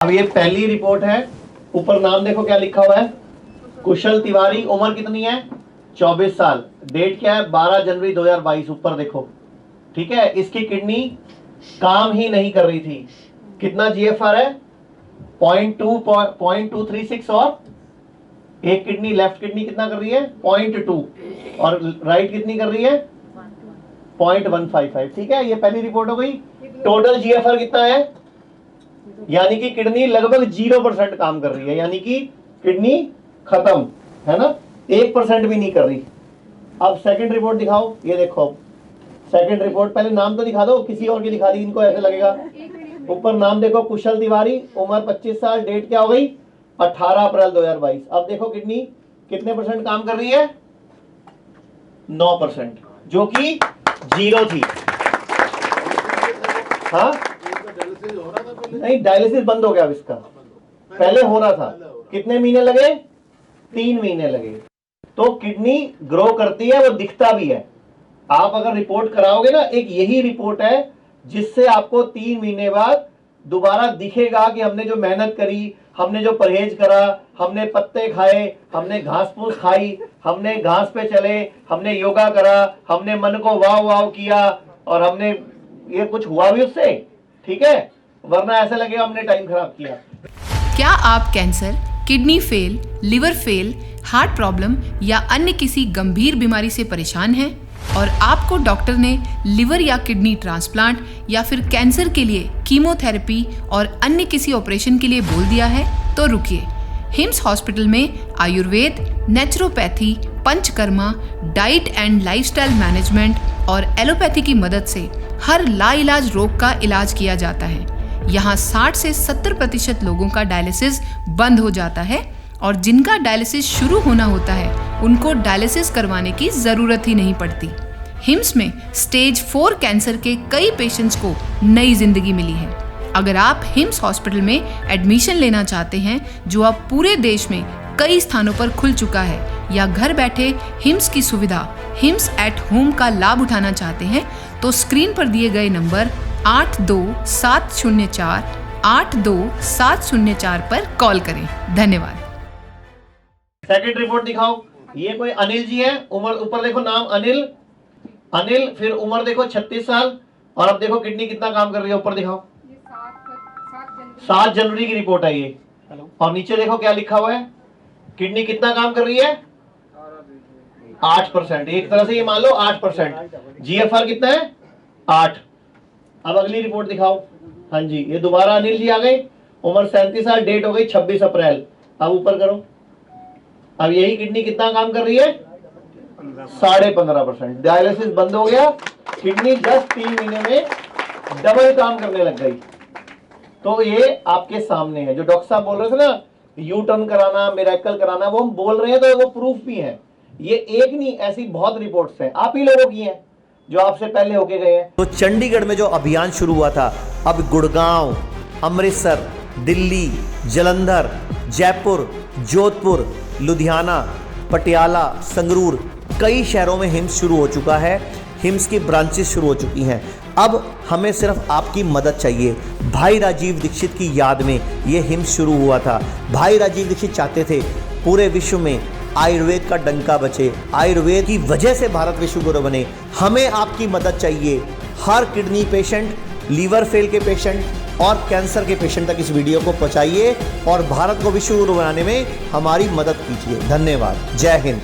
अब ये पहली रिपोर्ट है। ऊपर नाम देखो क्या लिखा हुआ है, कुशल तिवारी। उम्र कितनी है? 24 साल। डेट क्या है? 12 जनवरी 2022। ऊपर देखो, ठीक है। इसकी किडनी काम ही नहीं कर रही थी। कितना जीएफआर है? 0.236 और एक किडनी लेफ्ट किडनी कितना कर रही है? 0.2 और राइट कितनी कर रही है? 0.155। ठीक है, ये पहली रिपोर्ट हो गई। टोटल जीएफआर कितना है? यानी कि किडनी लगभग 0% काम कर रही है, यानी कि किडनी खत्म है ना, 1% भी नहीं कर रही। अब सेकंड रिपोर्ट दिखाओ। ये देखो सेकंड रिपोर्ट, पहले नाम तो दिखा दो, किसी और की दिखा दी, इनको ऐसे लगेगा। ऊपर नाम देखो, कुशल तिवारी, उम्र 25 साल, डेट क्या हो गई? 18 अप्रैल 2022। अब देखो किडनी कितने परसेंट काम कर रही है? 9%, जो कि 0 थी। हाँ नहीं, डायलिसिस बंद हो गया अब इसका, पहले हो रहा था। कितने महीने लगे? 3 महीने लगे। तो किडनी ग्रो करती है, वो दिखता भी है। आप अगर रिपोर्ट कराओगे ना, एक यही रिपोर्ट है जिससे आपको 3 महीने बाद दोबारा दिखेगा कि हमने जो मेहनत करी, हमने जो परहेज करा, हमने पत्ते खाए, हमने घास फूस खाई, हमने घास पे चले, हमने योगा करा, हमने मन को वाव वाव किया और हमने ये कुछ हुआ भी उससे, ठीक है। वरना ऐसा लगेगा हमने टाइम खराब किया। क्या आप cancer, kidney fail, liver fail, heart problem या अन्य किसी गंभीर बीमारी से परेशान हैं और आपको डॉक्टर ने लिवर या किडनी ट्रांसप्लांट या फिर कैंसर के लिए कीमोथेरेपी और अन्य किसी ऑपरेशन के लिए बोल दिया है? तो रुकिए। हिम्स हॉस्पिटल में Ayurveda, naturopathy, panchakarma, diet and lifestyle management और एलोपैथी की मदद से हर लाइलाज रोग का इलाज किया जाता है। यहाँ 60 से 70% लोगों का डायलिसिस बंद हो जाता है और जिनका डायलिसिस शुरू होना होता है उनको डायलिसिस करवाने की जरूरत ही नहीं पड़ती। हिम्स में स्टेज 4 कैंसर के कई पेशेंट्स को नई जिंदगी मिली है। अगर आप हिम्स हॉस्पिटल में एडमिशन लेना चाहते हैं, जो अब पूरे देश में कई स्थानों पर खुल चुका है, या घर बैठे हिम्स की सुविधा हिम्स एट होम का लाभ उठाना चाहते हैं, तो स्क्रीन पर दिए गए नंबर 82704 82704 पर कॉल करें। धन्यवाद। सेकंड रिपोर्ट दिखाओ। ये कोई अनिल जी है। उम्र ऊपर देखो, नाम अनिल, फिर उम्र देखो 36 साल और अब देखो किडनी कितना काम कर रही है। ऊपर दिखाओ, 7 जनवरी की रिपोर्ट है ये। और नीचे देखो क्या लिखा हुआ है, किडनी कितना काम कर रही है? 8%। एक तरह से ये मान लो 8%। जीएफआर कितना है? 8। अब अगली रिपोर्ट दिखाओ। हाँ जी, ये दोबारा अनिल जी आ गए। उम्र 37 साल, डेट हो गई 26 अप्रैल। अब ऊपर करो। अब यही किडनी कितना काम कर रही है? 15.5%। डायलिसिस बंद हो गया, किडनी जस्ट 3 महीने में डबल काम करने लग गई। तो ये आपके सामने है, जो डॉक्टर साहब बोल रहे थे ना, यू टर्न कराना, मिरेकल कराना, वो हम बोल रहे हैं तो वो प्रूफ भी है। ये एक नहीं, ऐसी बहुत रिपोर्ट्स हैं, आप ही लोगों की हैं जो आपसे पहले होके गए हैं। तो चंडीगढ़ में जो अभियान शुरू हुआ था, अब गुड़गांव, अमृतसर, दिल्ली, जालंधर, जयपुर, जोधपुर, लुधियाना, पटियाला, संगरूर, कई शहरों में हिम्स शुरू हो चुका है। हिम्स की ब्रांचेस शुरू हो चुकी हैं। अब हमें सिर्फ आपकी मदद चाहिए। भाई राजीव दीक्षित की याद में ये हिम्स शुरू हुआ था। भाई राजीव दीक्षित चाहते थे पूरे विश्व में आयुर्वेद का डंका बचे, आयुर्वेद की वजह से भारत विश्व गुरु बने। हमें आपकी मदद चाहिए। हर किडनी पेशेंट, लीवर फेल के पेशेंट और कैंसर के पेशेंट तक इस वीडियो को पहुंचाइए और भारत को विश्व गुरु बनाने में हमारी मदद कीजिए। धन्यवाद। जय हिंद।